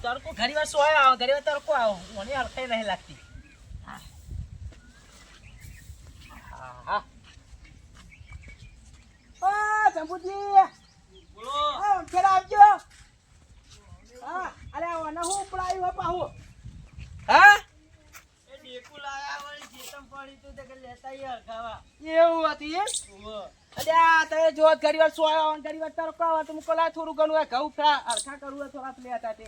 તડકો ઘણી વાર સોય આવે, ઘણી વાર તડકો આવે. મને હલકાઈ નહીં લાગતી. હા. શંભુજી બોલો. ફેર આવજો. હા અરે ઓને હું પડાયું હે પાહુ. હા એ ડેકુ લાયા વળી જેતમ પડી તું તે કે લેતા આય હરખાવા. એવું હતું એમ. અલ્યા તમે જો ઘણી વાર સોય આવે ઘણી વાર તડકો આવે તો મુકો લા થોડું ઘણું ઘઉં ફ્રા અરખા કરવું હોય થોડા પ્લે હતા તે.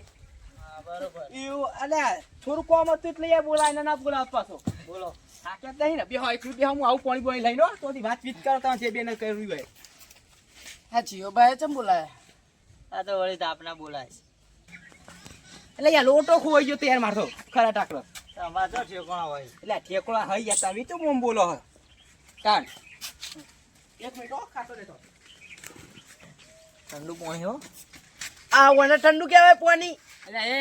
હા બરોબર. એવું અલ્યા થોડું કોમ હતું એટલે એ બોલાય ના બોલાવ પાછો. બોલો. આ કે નહીં ને બે હોય એકલું બે હું આવું પાણી બોણી લઈને તો વાત વીત કરતા જે બેને કર્યું હોય. હા જીઓ ભાઈ ચમ બોલાય. આ તો વળી તાપના બોલાય છે. એટલે યાર લોટો ખોઈ ગયો તૈયાર મારતો ખરા ટાકલો. તમાર તો ઠેકોણા હોય. એટલે ઠેકોળા હઈ ગયા તમે તો મોમ બોલો હ કાન એક મિનિટ હો ખાતો રહેતો. ઠંડુ પાણી હો. આ ઓને ઠંડુ કહેવાય પાણી. એટલે એ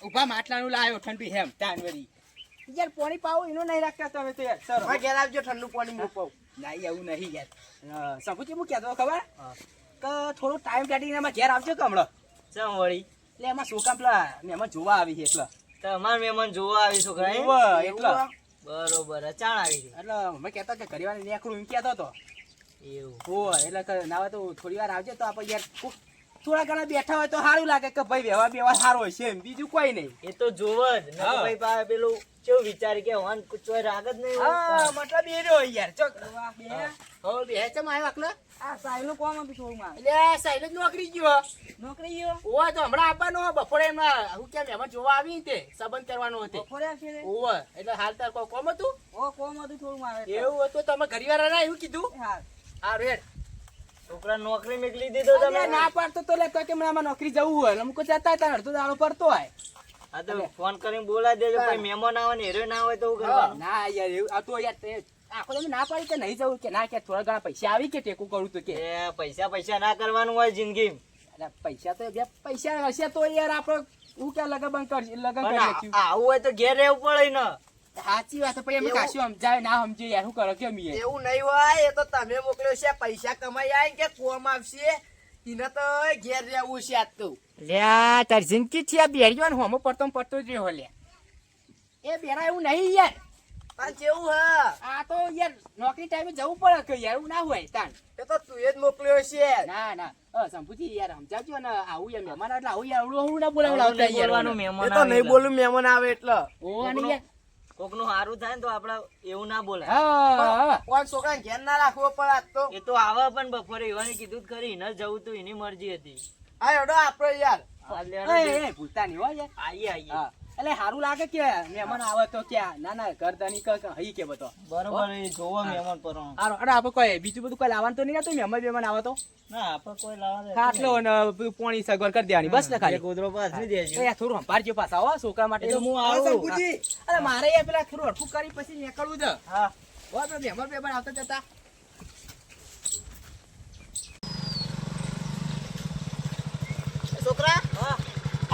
ઉભા માટલાનું લાવ્યો ઠંડુ હેમ તાનવરી યાર પાણી પાવો એનો નહીં રાખતા તમે તો યાર સર ઘેર આવજો ઠંડુ પાણી મૂકો. નહીં એવું નહીં યાર સબુજી હું કહેતો ખબર કે થોડો ટાઈમ કાઢીને એમાં ઘેર આવજો કમળો. ચમ વળી. એટલે એમાં છોકરા પેલા મહેમાન જોવા આવી છે એટલે તમાર મહેમાન જોવા આવી છોકરા એમ? એટલે બરોબર અચાણ આવી છે. એટલે અમે કહેતા કે ઘડીવાર નીકળું એમ કહેતો હતો. એવું હોય એટલે કે ના હોય તો થોડી વાર આવજે તો આપણે યાર થોડા ઘણા બેઠા હોય તો સારું લાગે કે ભાઈ વ્યવહાર બેવા સારો હોય છે એમ બીજું કોઈ નહીં. એ તો જોવ જ ને તો ભાઈ પાસે પેલું કેવું વિચારી કે હોન કોઈ રાગ જ નહીં હા મતલબ એ રહ્યો યાર ચક બે હો બે ચમ આવ્યો આકલા આ સાઈલનું કોમ હતું થોડું માં એટલે સાઈલ જ નોકરી ગયો ઓય તો હમણાં આવવાનો બપોરે એમાં હું કેમ એમાં જોવા આવી તે સંબંધ કરવાનો હતો બપોરે છે ઓય એટલે હાલ તાર કોઈ કોમ હતું કોમ હતું થોડું મારે એવું હતું તમે ઘડીવાર આવ્યા એવું કીધું હા રેડ છોકરા નોકરી મેકલી દીધો તમે. ના પાડતો તો લે કે મને નોકરી જવું હોય અમુક જતા હતા અડધો દાડો પડતો હોય. હા તો ફોન કરીને બોલાવી દેજો કોઈ મહેમાન આવે ને હેરો ના હોય તો હું કરવાનું. ના યાર એવું આ તો યાર આખો તમે ના પાડી કે નહીં જવું કે ના કે થોડા ઘણા પૈસા આવી કે ટેકું કરું તો કે એ પૈસા ના કરવાનું હોય જિંદગી. પૈસા તો પૈસા હશે તો યાર આપણે હું ક્યાં લગન કરી નાખ્યું. આવું હોય તો ઘેર રહેવું પડે ને. સાચી વાત પછી એમ કાશું સમજાય ના સમજે યાર શું કરો કેમ એવું નહીં હોય. એ તો તમે મોકલ્યો છે પૈસા કમાઈ આવે કે કોમ આવશે એને તો ઘેર રહેવું છે આજ તો. લ્યા તાર જિંદગી છે આ બેરીઓ ને હોમો પડતો જ રહ્યો લે એ બેરા એવું નહીં યાર પણ કેવું હ આ તો યાર નોકરી ટાઈમે જવું પડે કે યાર એવું ના હોય તાન એ તો તું જ મોકલ્યો છે. ના સંભુજી યાર સમજાવજો ને આવું યાર મહેમાન એટલે આવું યાર હું ના બોલાવડાવતા બોલવાનું એ મહેમાન તો નહીં બોલું મહેમાન આવે એટલે ઓ અને યાર કોક નું સારું થાય ને તો આપડે એવું ના બોલાય. હા કોઈ છોકરાને ઘેર ના રાખવો પડે આજ તો. એ તો આવે પણ બપોરે એવાની કીધું જ ખરી ન જવું તો એની મરજી હતી. હા એડો આપડે યાર એ ભૂલતા નહીં હો યાર આઈએ હા એટલે સારું લાગે કે મહેમાન આવે તો ક્યાં ના ના ઘરદાની હઈ કે બધો બરોબર એ જોવો મહેમાન પર. અરે આપણે કોઈ બીજું બધું કોઈ લાવવાનું તો નહીં તો મહેમાન આવે તો ના આપડે કોઈ લાવવા દે ખાટલો ને પાણી સગવડ કરી દેવાની બસ ને ખાલી ગોદરો પાથરી દેજો. યાર થોડું સંભાળજો પાછા હો છોકરા માટે એ તો હું આવું. સંભુજી અરે મારે યાર પેલા થોડું હરખું કરી પછી નીકળવું છે હા હો આપણે મહેમાન બેમાન આવતા જતા છોકરા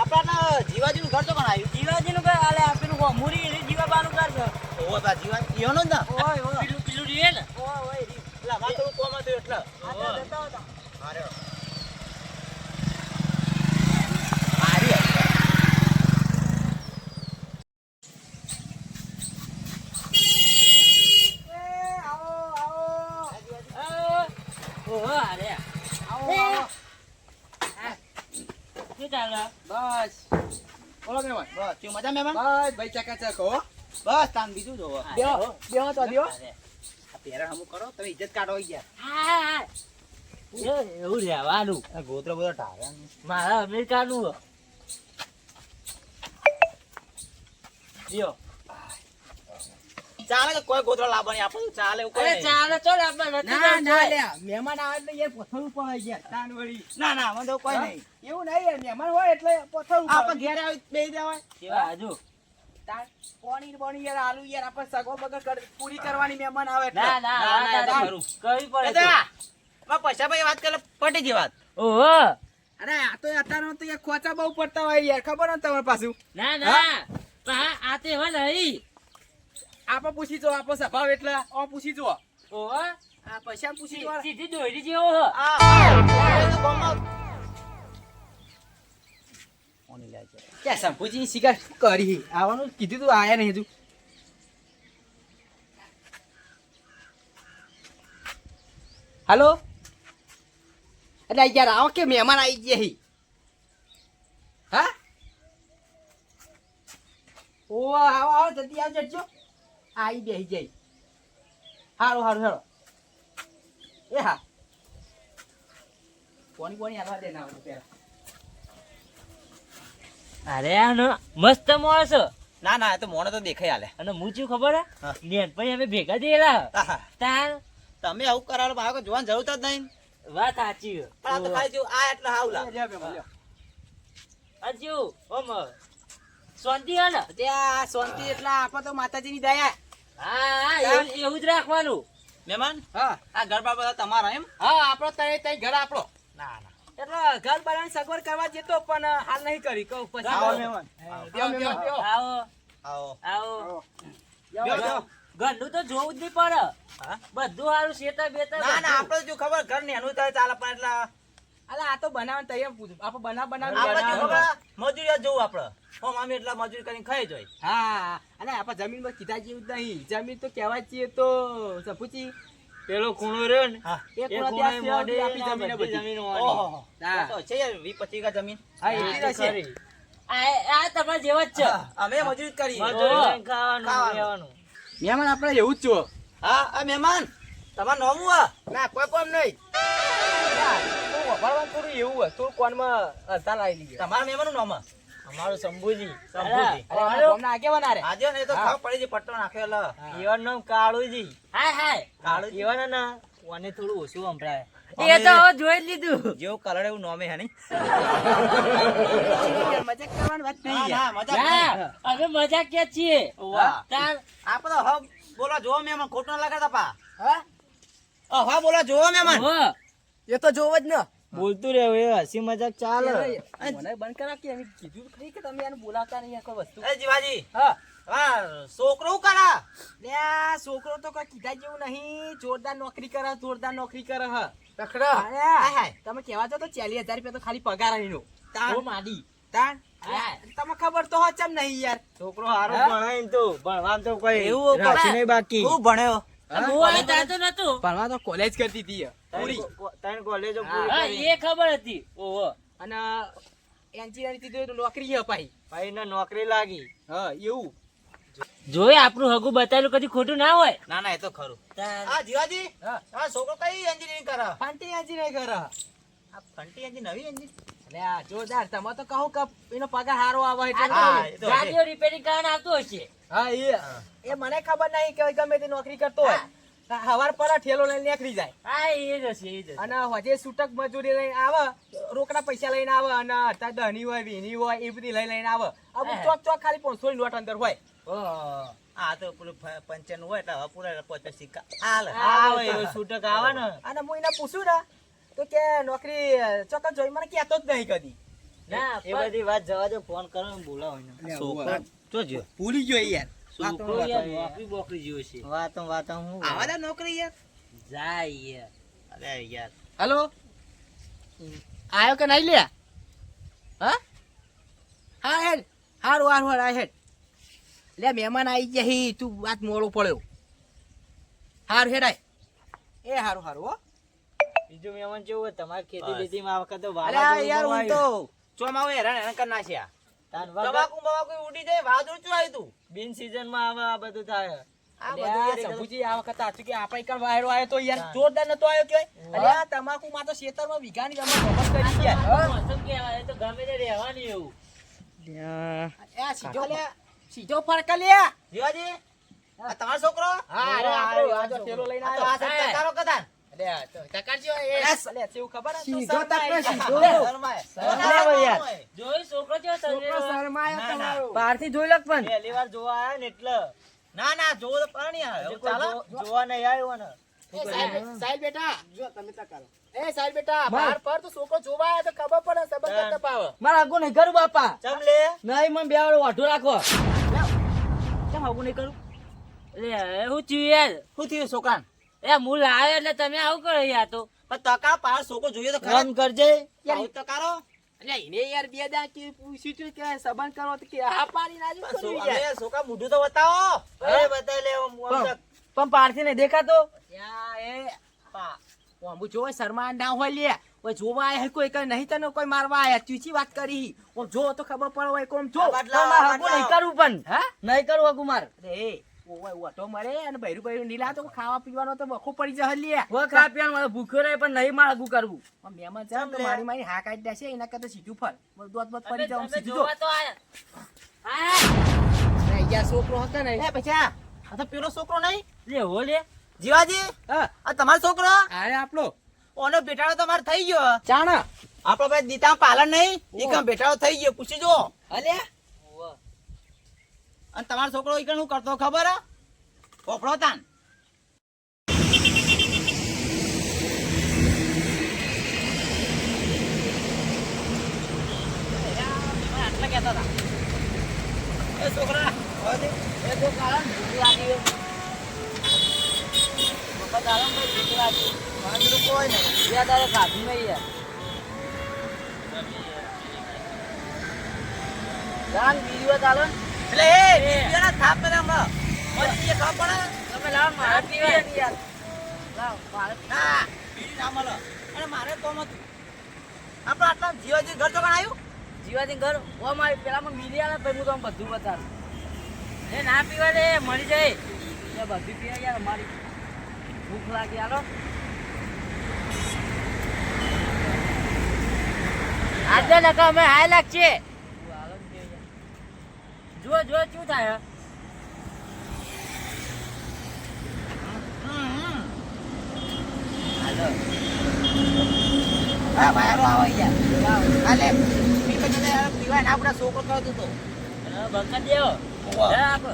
આપડા જીવાજી નું ઘર તો કોણ આવ્યું? જીવાજી નું ઘર આલે પેલું મુરી જીવાબાનું ઘર છે. ઓ તા જીવા ઈયોનો જ ને પેલું રીએ ને પેલા માં થોડું કોમ હતું એટલે અરે બસ બોલો મહેમાન બસ તું મજા મહેમાન? બસ ભાઈ ચકાચક હો બસ તાન બીજું જોવો. બેહો તો દ્યો આ પેરણ હમું કરો તમે ઇજ્જત કાઢો યાર એવું રહેવાનું. ગોત્રો બધો ટાળ્યા મારા અમેરિકાનું ચાલે કે કોઈ ગોત્રો લાવવાની આપણે ચાલે એવું કોઈ નહીં. ચાલે ચો ના ના લે મહેમાન આવે એટલે યાર પથરું પડે યાર તાન વળી ના ના મને તો કોઈ નહીં. એવું નહીં યાર મહેમાન હોય એટલે પથરું આપણે ઘેર આવી બેસી જવાય. કેવા હજુ પાણી યાર આલુ યાર આપણે સગો બગર પૂરી કરવાની મહેમાન આવે એટલે. ના ના ના કરું કઈ પડે તો પૈસા ભાઈ વાત કરે પટી ગઈ વાત. ઓહો અરે આ તો અત્યારનો તો યાર ખોચા બહુ પડતા હોય યાર ખબર ને તમારે પાછું ના ના આ તે હો નહીં. આપણે પૂછી જો આપણો સ્વભાવ એટલે આ પૂછી જો ઓહો આ પૈસા પૂછી જો સીધી દોરી જેવો હ. ઓની લે છે. ક્યાં શંભુજી શિકાર શું કરી આવવાનું કીધું તું આયા નહીં હજુ. હાલો એટલે યાર આવો કે મહેમાન આવી ગયા હી. હા ઓ આવો આવો જલ્દી આવ જજો આવી બેહી જાય. હારું હારું હેડો એ હા કોની કોની આવા દે ના પેલા. અરે આનો મસ્ત માણસ ના ના એ તો મોણે તો દેખાઈ આલે. અને હું શું ખબર હા. હે નેનભાઈ અમે ભેગા થયેલા આહા. તાર તમે આવું કરાવો ભાવ જોવાની જરૂર જ નહીં. વાત સાચી પણ આ તો ખાલી જો આ એટલે હાવલા. હજુ ઓમ શાંતિ હે ને ત્યાં શાંતિ એટલે આપણે તો માતાજીની દયા. હા હા એવું જ રાખવાનું. મહેમાન હા આ ગરબા બધા તમારા એમ? હા આપણો તઈ ઘર આપણો. ના ના. એટલે ઘર બનાવીને સગવડ કરવા જતો પણ હાલ નહીં કરી કહું પછી. આવો મહેમાન. બેહો, બેહો, બેહો. આવો આવો. આવો બેહો, બેહો. ઘરનું તો જોવું જ નહીં પડે. હા? બધું સારું શેતર બેતર ના ના બધું. આપણે જો ખબર ઘર ને એનું થાય ચાલે પણ એટલે અલા આ તો બનાવવાનું તૈયાર પૂછું આપણે બનાવ આપણે જો બનાવ. ખબર મજૂરી જ જોવું આપણે. ઓમ અમે એટલા મજૂરી કરીને ખાઈ જોઈ. હા અને આપણે જમીનમાં કીધા જેવું જ નહીં. જમીન તો કહેવા છીએ તો સપુચી પેલો ખૂણો રહ્યો ને હા. એક એ ખૂણા ખૂણે ત્યાં મોઢે આપી જમીન બધી બધી. જમીન ઓહો. વાળી. હા. તો છે યાર 20-25 વીઘા જમીન. હા એટલી રહેશે. ખરી. આ તમારા જેવા જ છે હા, અમે મજૂરી જ કરીએ. મજૂરી ઓહો. કરીને ખાવાનું ખાવાનું. રહેવાનું. મહેમાન આપણે એવું જ છો. હા આ મહેમાન તમારું નામ શું આ? ના કોઈ કોમ નહીં. તું વફાડવાનું થોડું એવું હોય થોડું કોનમાં અડધા લાવી લીધું. તમારા મહેમાનનું નામ આ? અમારું શંભુજી શંભુજી. અરે આપણા ગામના આગેવાના રે. આજે ને એ તો હા. ખાવ પડી છે પટ્ટો નાખ્યો એટલે. એવાનું નામ કાળુજી. હાય હાય કાળુજી. એવાના ના કોને થોડું ઓછું સંભળાય. અમે- એ તો હવે જોઈ જ લીધું. જેવું કલર એવું નામે હે નહીં? મજાક કરવાની વાત નહીં ના, યાર. ના, મજાક નહીં. ના, અમે મજાક કે છીએ વાહ. તાર આપણે તો હવ બોલા જોવો મહેમાન ખોટું ના લગાડતા પા. હા? હા બોલા જોવો મહેમાન. હો, એ તો જોવો જ ને. બોલતું રહેવું એ હસી મજાક ચાલે. મને બંધ કરા કે અમે કીધું ખરી કે તમે આને બોલાવતા નહીં આ કોઈ વસ્તુ. એ જીવાજી હા હા છોકરો શું કરા? લે આ છોકરો તો કોઈ કીધા જેવું નહીં. જોરદાર નોકરી કરે હ. રખડા. અરે, તમે કહેવા છો તો 40,000 રૂપિયા તો ખાલી પગાર એનો. ઓ માડી. તાણ હા. તમે ખબર તો હોય ચમ નહીં યાર. છોકરો હારો હા? ભણાય ને તો ભણવામાં તો કોઈ એવું રાખ્યું નહીં બાકી. હું ભણ્યો. હું આ તાતો નતો. ભણવા તો કોલેજ કરતી હતી પૂરી. ત્રણ કોલેજો હા. પૂરી કરી. એ ખબર હતી. ઓહો. અને એન્જિનિયર કીધું તો નોકરી અપાઈ. ભાઈને નોકરી લાગી. હા એવું. જોઈ આપણું હગું બતાવેલું કદી ખોટું ના હોય. ના ના એ તો ખરું. તાર- હા જીવાજી હા હા છોકરો કઈ એન્જિનિયરિંગ કરે? ફાંટી એન્જિનિયર કરે. આ ફંટી એન્જિન નવી એન્જિન? એટલે આ જોરદાર તમે તો કહો કે એનો પગાર સારો આવે આ એટલે તો હા, એ તો ગાડીઓ રિપેરિંગ કરવાનું આવતું હશે. હા એ મને ખબર નહીં કે ગમે તે નોકરી કરતો હોય હવાર પર ઠેલો લઈને નીકળી જાય હા એ જ હશે એ જ હશે. અને હજે છૂટક મજૂરી લઈને આવે રોકડા પૈસા લઈને આવે અને અત્યારે દહની હોય વીની હોય એ બધી લઈને આવે અમુક ચોક ચોક ખાલી 500 ની નોટ અંદર હોય. ઓહો. આ તો પેલું 95 હોય એટલે હવે પૂરા 50 સિક્કા હાલ. હા હોય એવો છૂટક આવે ને. અને હું એને પૂછું ને તો કે નોકરી ચોક્કસ જોઈ મને કહેતો જ નહીં કદી. ના એ બધી વાત જવા દો. ફોન કરો ને બોલાવો એને. છોકરો જોજો. ભૂલી ગયો યાર. છોકરો યાર નોકરી બોકરી જેવો છે. વાતો હું આવા દે નોકરી યાર. જાય યાર. અરે યાર હેલો આયો કે નહીં લે હા હા હેડ હારું આ હેડ લે મહેમાન આવી ગયા હી તું વાત મોડો પડ્યો હારું હેડાય એ હારું હો બીજું મહેમાન કેવું હોય તમારી ખેતી બસ. બેતીમાં આ વખત તો અરે વાવાઝોડું યાર બહુ હું આવ્યું. તો ચોમાવું હેરાન હેરાન કરી નાખ્યા. તાન વગર તમાકુ ઉડી જાય વાદળ શું આવ્યું તું? બિન season માં હવે આ બધું થાય. આ અરે બધું આ યાર એકદમ- શંભુજી આ વખત સાચું કે આપણે કણ વાયરો આવ્યો તો યાર હા. જોરદાર નતો આવ્યો કે હા. અરે આ તમાકુ માં તો ખેતરમાં વીઘાની અમે ગમત કરી ગયા મોસમ કહેવાય, એ તો ગમે તે રહેવાનું એવું. એ સીધો ફરક લે જીવાજી આ તમારો છોકરો? હા અરે આપણો આ જો થેલો લઈને આ તો આ આવ્યો સત્તાકારો કદાચ. અરે આ તો ટકારજો એ અરે અલે કેવું ખબર હે? સીધો તો શરમાય તકલો યાર. સીધો. શરમાય. શરમાય ના, યાર. ના, ના. જોઈ છોકરો કેવો છોકરો સજેલો. શરમાયો ના, ના. તમારો. બહારથી જોઈ લખ પણ પહેલી વાર જોવા આયા ને એટલે ના ના જોવો તો પણ નહીં આવે. હજી એવું કોઈ ચાલે? જોવા નહીં આવ્યો ને. એ સાહેબ બેટા જો તમે તકારો. એ સાહેબ બેટા બહાર પર તો છોકરો જોવા આવ્યો તો ખબર પડે સંબંધ તાન. તપાવે મારા આગો નહીં કરું બાપા. ચમ લે. નહીં મને બે વાળો વાઢો રાખો. કેમ આવું નહીં કરું? એટલે હું થયું યાર. શું થયું છોકરાને? એ હું લાવ્યો એટલે તમે આવું કરો યાર તો. પણ તકારો પાર છોકરો જોઈએ તો ખરા. ફોન કરજે. આવું તકારો? એટલે એને યાર બે દા કે પૂછ્યું તું કે સંબંધ કરો તો કે હા પાડી ના જો કર્યું યાર. અરે છોકરા મોઢું તો બતાવો. અરે બતાવી લે આમ આમ. પણ પારથી નહીં દેખાતો યા એ ઓમુ જો શર્મા ના હોય લે ઓય જોવા આયા કોઈ કઈ નહીં તને કોઈ મારવા આયા ચૂચી વાત કરી ઓમ જો તો ખબર પડે હોય કોમ જો મારે હગું નહીં કરવું પણ હા નહીં કરવું હગું મારે એ ઓય ઓટો મરે અને બૈરું નીલા તો ખાવા પીવાનો તો વખો પડી જશે લે હું ખા પીવાનું મને ભૂખ્યો રહે પણ નહીં મારે હગું કરવું મહેમાન છે તો મારી હા કાઢી દેશે એના કરતા સીધું ફર દોત બત પડી જાવ તમે સીધું જોવા તો આયા યાર છોકરો હતો ને એ બચ્ચા આ તો પેલો છોકરો નહીં લે હો લે જીવાજી હા આ તમારો છોકરો અરે આપણો ઓનો બેટાડો તમારે થઈ ગયો ચાણા આપણો ભાઈ દીતા પાલન નહીં ઈ કામ બેટાડો થઈ ગયો પૂછી જો અલે અને તમારો છોકરો ઈ શું કરતો ખબર હે પોપડો તાન આટલા કહેતા હતા એ છોકરા એ તો કારણ ભૂખ લાગી પપ્પા કારણ ભાઈ ભૂખ લાગી મારે તો કોઈ નહીં બે દાડે ખાધું નહીં યાર જાન બીજી વાત આલો ને એટલે એ બીજાના થાપ મેલે હમણાં મસ્તી એ ખાવ પડે તમે લાવ મારે પીવાય નહીં યાર લાવ મારે ના બીજી ના મળે અને મારે કોમ હતું આપણે આટલા જીવાજી ઘર ચોકણ આવ્યું જીવાજી ઘર ઓ મારી પેલામાં મિલી આલે પછી હું તમને બધું બતાવું એ ના પીવા દે મળી જાય એ બધું પીવા યાર મારી ભૂખ લાગી હાલો આજે નકા અમે હાય લાગશે જો જો શું થાય હાલો હા ભાઈ આવો ગયા હાલે પી પછી પીવાય ના આપણા છોકરો કરતો હતો બંકા દેવો આપો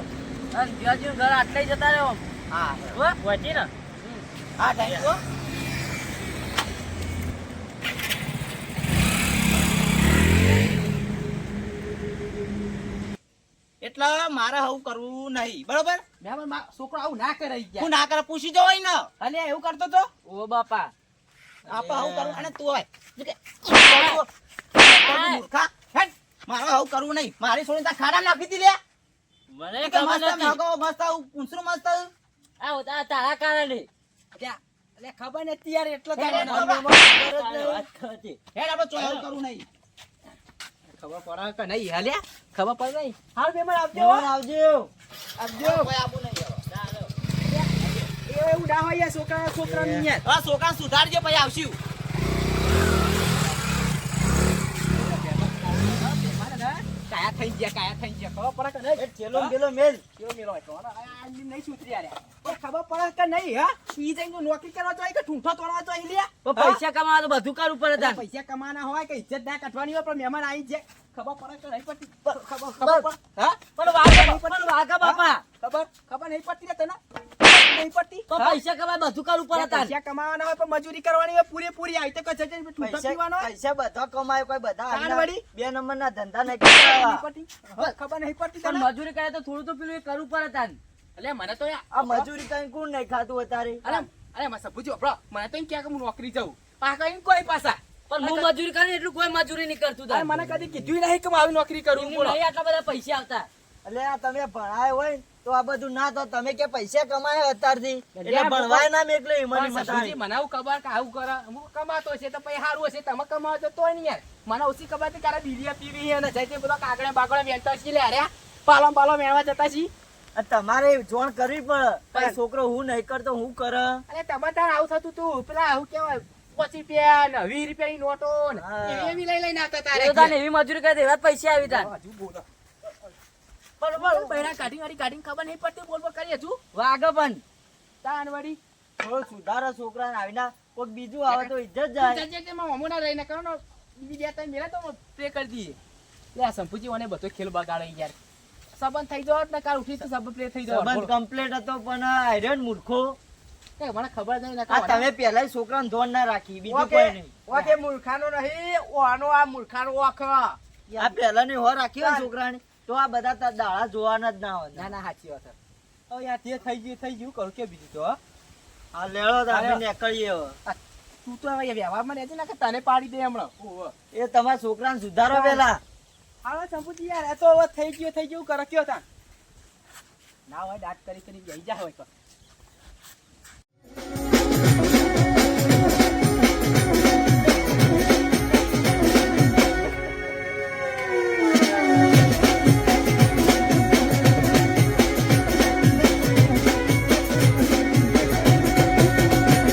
જીવાજી ઘર આટલે જતા રહ્યો હા વચી ને હા થેન્ક યુ એટલે મારે આવું કરવું નહીં બરોબર મહેમાન છોકરો આવું ના કરે યાર હું ના કરે પૂછી જો હોય ને અલે એવું કરતો તો ઓ બાપા આપણે આવું કરવું અને તું હોય મૂર્ખા હેડ મારે આવું કરવું નહીં મારી છોડી ત્યાં ખાડા નાખી દી લે મને મસ્ત ખબર નથી નાખો મસ્ત આવું પૂંછરું મસ્ત આ તારા કારણે ત્યાં અલે ખબર નથી યાર એટલો હેડ, હેડ, વાત ખરી. હેડ આપણે ચોય આવું કરવું નહીં ખબર પડે કે નહીં હાલે ખબર પડે નહીં હાલ મહેમાન આવજો જવાન આવજો આવજો કોઈ આવું નહીં હવે. એવું ના હોય યાર છોકરા ની યાર હા છોકરા સુધારજે પછી આવશું કાયા થઈ ગયા ખબર પડે કે નહીં ચેલો પેલો મેલ કેવો મેલો હતો આ નહીં સુધરી યાર ખબર પડે કે નહીં હા ઈ જઈને નોકરી કરવા જોઈએ કે ઠૂંઠો તોડવા જોઈએ લે પણ પૈસા કમાવા તો બધું કરવું પડે તાન. પૈસા કમાના હોય કે ઇજ્જત ના કાઢવાની હોય પણ મહેમાન આવી જાય ખબર પડે કે નહીં પડતી ખબર પડે હા પણ વાગા બાપા ખબર નહીં પડતી ને તને નહીં પડતી પણ પૈસા કમાવા બધું કરવું પડે તાન. પૈસા કમાવાના હોય પણ મજૂરી કરવાની હોય પૂરેપૂરી આવી તો કચે ઠૂંઠો પીવાનો હોય પૈસા બધા કમાય કોઈ બધા તાણ આના વળી. બે નંબરના ધંધા નહીં નહીં કરતા. પડતી ખબર નહીં પડતી પણ તને મજૂરી કરે તો થોડું તો પેલું એ કરવું પડે તાન. એટલે મને તો આ મજૂરી કઈ કોણ નહીં ખાતું અત્યારે અરે મસ્ત પૂછ્યો બ્રો મને તો એમ કે હું નોકરી જાઉં પાછા એમ કોઈ પાછા પણ હું મજૂરી કરું એટલું કોઈ મજૂરી નહીં કરતું અરે તાન. મને કદી કીધું નહીં કે હું આવી નોકરી કરું એમની બોલો નહીં આટલા બધા પૈસા આવતા એટલે આ તમે ભણાય હોય ને તો આ બધું ના તો તમે કે પૈસા કમાય અત્યારથી એટલે યાર, ભણવાય ના મેકલે પણ હિમાની સસુજી મતાની. મને આવું ખબર કે આવું કરે હું કમાતો હશે તો પછી સારું હશે તમે કમાવો તો તોય નહીં યાર મને ઓછી ખબર હતી ક્યારે બીડીયા પીવી અને જઈ બધો કાગળે બાગળે વેણતા છીએ લે અરે પાલો વેણવા જતા છીએ આ તમારે જોણ કરવી પડે પણ- પણ છોકરો હું નહીં કરતો હું કરે અરે તમે તાર આવું થતું તું પેલા આવું કેવાય 50 રૂપિયા ને 20 રૂપિયાની નોટો ને હા. એવી લઈને આવતા એ તારે તો તાન એવી મજૂરી કરે તો એવા જ પૈસા આવી તાન. હજુ બોલો બરોબર બૈરા કાઢીને ખબર નહીં પડતી બોલ કરીએ છું વાગે પણ તાન વળી થોડો સુધારો છોકરાને આવીને કોઈક બીજું આવે તો ઇજ્જત જાય. અમુના રહીને કરો ને બીજી બે ત્રણ મેળા તો પ્રે કરી દઈએ લે આ સંપુજી મને બધો ખેલ બગાડો યાર સંબંધ થઈ જાવ ને કાલ ઉઠી તો સબ પ્લે થઈ જાવ સંબંધ કમ્પ્લીટ હતો પણ આયરન મૂર્ખો મને ખબર નહીં ને આ તમે પહેલા છોકરાને ધોન ના રાખી બીજું કોઈ નહીં. ઓકે મૂર્ખાનો નહીં ઓનો આ મૂર્ખાનો ઓખ આ પહેલા ની હો રાખી હોય ને છોકરાને તો આ બધા તાર દાડા જોવાના જ ના હોય. ના ના સાચી વાત હવે યાર તે થઈ ગયું કરું કે બીજું તો આ લેળો તો આપણે હાલો. નીકળીએ હવે. આ તું તો હવે વ્યવહારમાં રહેજે ને કે તને પાડી દે હમણાં. એ તમારા છોકરાને સુધારો પેલા. હાલો સંપુજી યાર આ તો હવે થઈ ગયું કરે કયો તા ના હોય દાંત કરી બેહી જા હોય તો